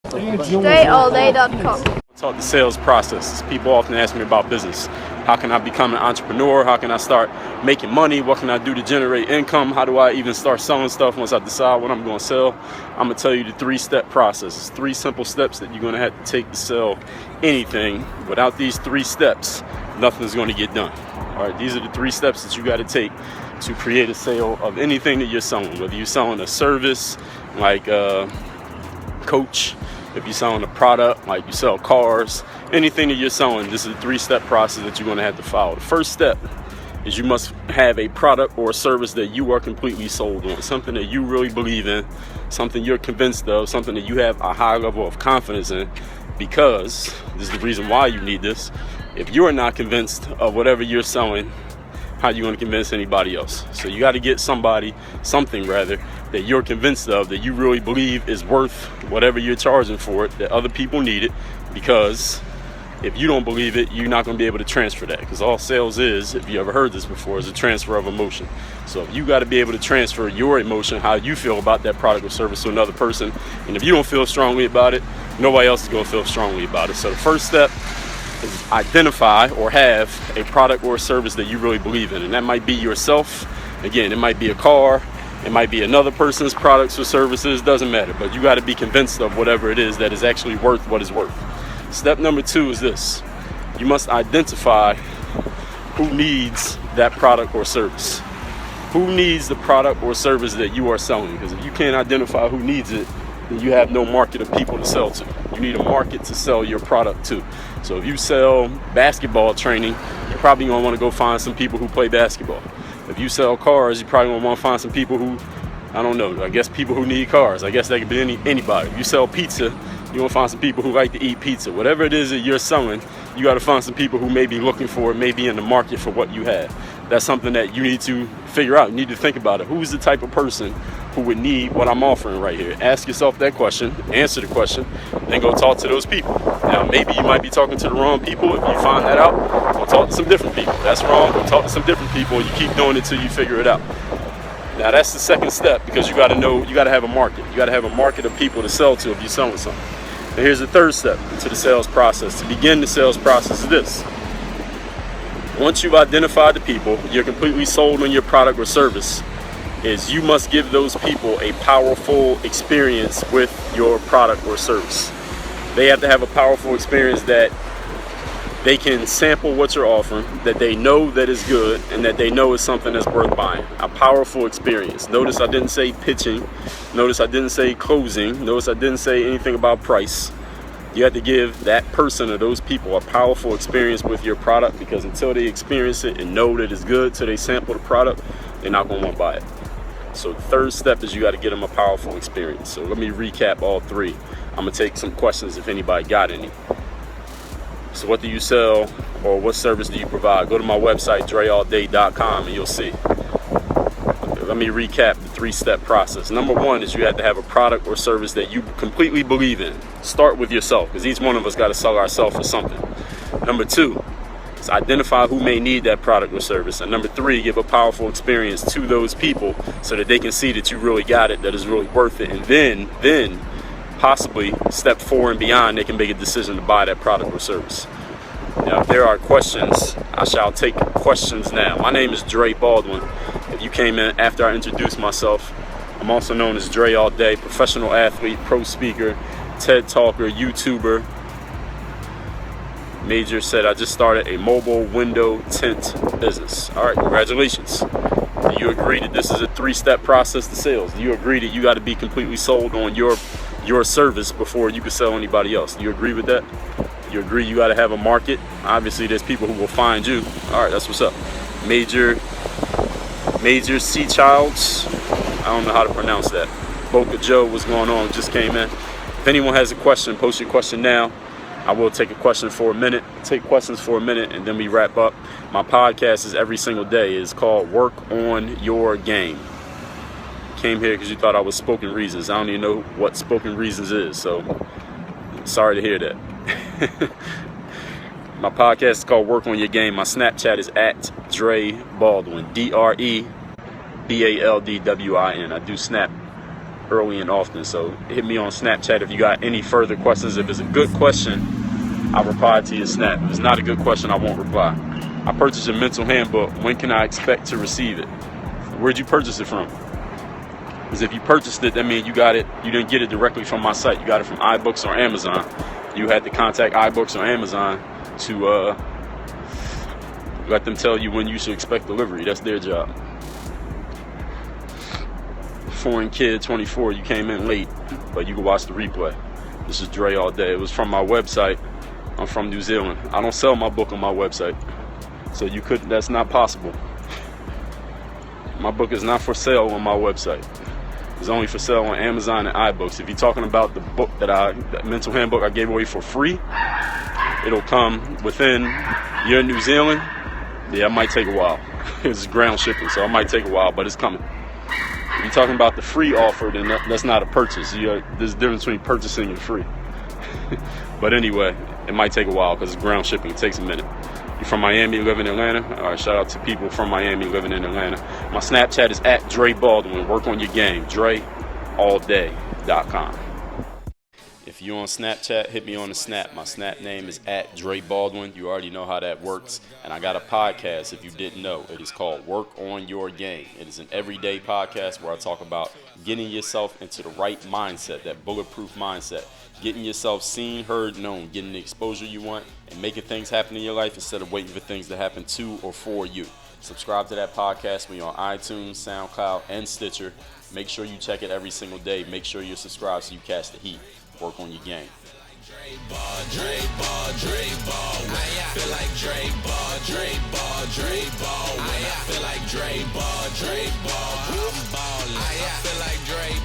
DreAllDay.com. Talk the sales process. People often ask me about business. How can I become an entrepreneur? How can I start making money? What can I do to generate income? How do I even start selling stuff once I decide what I'm going to sell? I'm going to tell you the 3-step process. It's 3 simple steps that you're going to have to take to sell anything. Without these 3 steps, nothing's going to get done. All right, these are the 3 steps that you got to take to create a sale of anything that you're selling. Whether you're selling a service like coach, if you're selling a product like you sell cars, anything that you're selling, this is a 3-step process that you're going to have to follow. The first step is you must have a product or a service that you are completely sold on, something that you really believe in, something you're convinced of, something that you have a high level of confidence in, because this is the reason why you need this. If you are not convinced of whatever you're selling, how are you going to convince anybody else? So you got to get something that you're convinced of, that you really believe is worth whatever you're charging for it, that other people need it, because if you don't believe it, you're not going to be able to transfer that, because all sales is, if you ever heard this before, is a transfer of emotion. So you got to be able to transfer your emotion, how you feel about that product or service, to another person. And if you don't feel strongly about it, nobody else is going to feel strongly about it. So the first step is identify or have a product or a service that you really believe in. And that might be yourself. Again, it might be a car. It might be another person's products or services. Doesn't matter. But you got to be convinced of whatever it is that is actually worth what it's worth. Step number 2 is this. You must identify who needs that product or service. Who needs the product or service that you are selling? Because if you can't identify who needs it, then you have no market of people to sell to. You need a market to sell your product to. So if you sell basketball training, you're probably going to want to go find some people who play basketball. If you sell cars, you're probably going to want to find some people who, I don't know, I guess people who need cars. I guess that could be anybody. If you sell pizza, you're going to find some people who like to eat pizza. Whatever it is that you're selling, you got to find some people who may be looking for it, may be in the market for what you have. That's something that you need to figure out. You need to think about it. Who's the type of person who would need what I'm offering right here? Ask yourself that question, answer the question, then go talk to those people. Now, maybe you might be talking to the wrong people. If you find that out, go talk to some different people. That's wrong. Go talk to some different people. You keep doing it till you figure it out. Now, that's the second step, because you got to know, you got to have a market. You got to have a market of people to sell to if you're selling something. Now, here's the third step to the sales process. To begin the sales process is this. Once you've identified the people, you're completely sold on your product or service, is you must give those people a powerful experience with your product or service. They have to have a powerful experience that they can sample what you're offering, that they know that is good, and that they know is something that's worth buying. A powerful experience. Notice I didn't say pitching. Notice I didn't say closing. Notice I didn't say anything about price. You have to give that person or those people a powerful experience with your product, because until they experience it and know that it's good, till they sample the product, they're not going to want to buy it. So the third step is you got to get them a powerful experience. So let me recap all 3. I'm going to take some questions if anybody got any. So what do you sell, or what service do you provide? Go to my website, DreAllDay.com, and you'll see. Let me recap the 3-step process. Number 1 is you have to have a product or service that you completely believe in. Start with yourself, because each one of us got to sell ourselves for something. Number 2 is identify who may need that product or service. And number 3, give a powerful experience to those people so that they can see that you really got it, that is really worth it. And then possibly step 4 and beyond, they can make a decision to buy that product or service. Now, if there are questions, I shall take questions now. My name is Dre Baldwin. If you came in after I introduced myself, I'm also known as DreAllDay, professional athlete, pro speaker, TED talker, YouTuber. Major said I just started a mobile window tint business. All right, congratulations. Do you agree that this is a 3-step process to sales? Do you agree that you got to be completely sold on your service before you can sell anybody else? Do you agree with that? You agree you got to have a market? Obviously, there's people who will find you. All right, that's what's up. Major C. Childs, I don't know how to pronounce that. Boca Joe, what's going on? Just came in. If anyone has a question, post your question now. I will take a question for a minute, take questions for a minute, and then we wrap up. My podcast is every single day. It's called Work on Your Game. Came here because you thought I was Spoken Reasons. I don't even know what Spoken Reasons is, so sorry to hear that. My podcast is called Work on Your Game. My Snapchat is at Dre Baldwin, DreBaldwin. I do snap early and often. So hit me on Snapchat if you got any further questions. If it's a good question, I'll reply to your snap. If it's not a good question, I won't reply. I purchased your mental handbook. When can I expect to receive it? Where'd you purchase it from? Because if you purchased it, that means you got it. You didn't get it directly from my site. You got it from iBooks or Amazon. You had to contact iBooks or Amazon to let them tell you when you should expect delivery. That's their job. Foreign Kid 24, you came in late, but you can watch the replay. This is DreAllDay. It was from my website. I'm from New Zealand. I don't sell my book on my website, so you couldn't. That's not possible. My book is not for sale on my website. It's only for sale on Amazon and iBooks. If you're talking about the book that mental handbook I gave away for free, it'll come within. You're in New Zealand. Yeah, it might take a while. It's ground shipping, so it might take a while, but it's coming. If you're talking about the free offer, then that's not a purchase. There's a difference between purchasing and free. But anyway, it might take a while because it's ground shipping. It takes a minute. You're from Miami, live in Atlanta? All right, shout out to people from Miami living in Atlanta. My Snapchat is at Dre Baldwin. Work on your game. DreAllDay.com. If you're on Snapchat, hit me on the Snap. My Snap name is at Dre Baldwin. You already know how that works. And I got a podcast, if you didn't know. It is called Work on Your Game. It is an everyday podcast where I talk about getting yourself into the right mindset, that bulletproof mindset. Getting yourself seen, heard, known, getting the exposure you want, and making things happen in your life instead of waiting for things to happen to or for you. Subscribe to that podcast. We're on iTunes, SoundCloud, and Stitcher. Make sure you check it every single day. Make sure you're subscribed so you catch the heat. Work on your game. Dre Ball, Dre Ball, Dre Ball. I feel like Dre Ball, Dre Ball, Dre Ball. I feel like Dre Ball, Dre Ball. I'm ballin'. I feel like Dre.